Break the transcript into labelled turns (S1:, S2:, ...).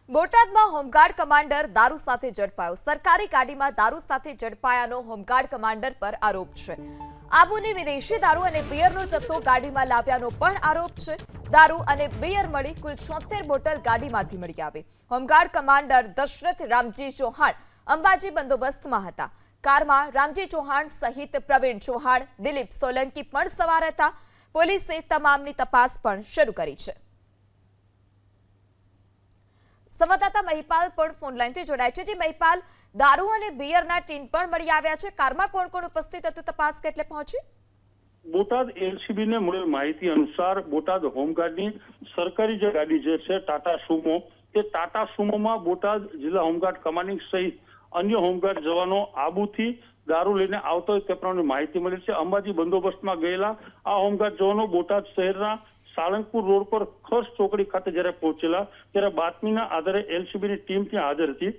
S1: બોટાદમાં home guard commander દારૂ સાથે ઝડપાયો। સરકારી ગાડીમાં દારૂ સાથે ઝડપાયાનો હોમગાર્ડ કમાન્ડર પર આરોપ છે। આબુની વિદેશી દારૂ અને બિયરનો જથ્થો ગાડીમાં લાવ્યાનો પણ આરોપ છે। દારૂ અને બિયર મળી કુલ 76 બોટલ ગાડીમાંથી મળી આવી। હોમગાર્ડ કમાન્ડર દશરથ રામજી ચૌહાણ અંબાજી બંદોબસ્તમાં હતા। કારમાં રામજી ચૌહાણ સહિત પ્રવીણ ચૌહાણ, દિલીપ સોલંકી પણ સવાર હતા। પોલીસે તમામની તપાસ પણ શરૂ કરી છે। સંવાદદાતા મહિપાલ પણ ફોન લાઈનથી જોડાય છે। જી મહિપાલ, દારૂ અને બિયરના ટીન પણ મળી આવ્યા છે। કારમાં કોણ કોણ ઉપસ્થિત હતું? તપાસ કેટલે પહોંચી?
S2: બોટાદ એલસીબી ને મળેલ માહિતી અનુસાર બોટાદ હોમગાર્ડની સરકારી જે ગાડી જે છે ટાટા સુમો, તે ટાટા સુમોમાં બોટાદ જિલ્લા હોમગાર્ડ કમાન્ડિંગ સહિત અન્ય હોમગાર્ડ જવાનો આબુથી દારૂ લઈને આવતો હોય તે પ્રમાણે માહિતી મળી છે। અંબાજી બંદોબસ્તમાં ગયેલા આ હોમગાર્ડ જવાનો બોટાદ શહેરના સાળંગપુર રોડ પર ખર્ચ ચોકડી ખાતે જ્યારે પહોંચેલા ત્યારે બાતમીના આધારે એલસીબીની ટીમ ત્યાં હાજર હતી।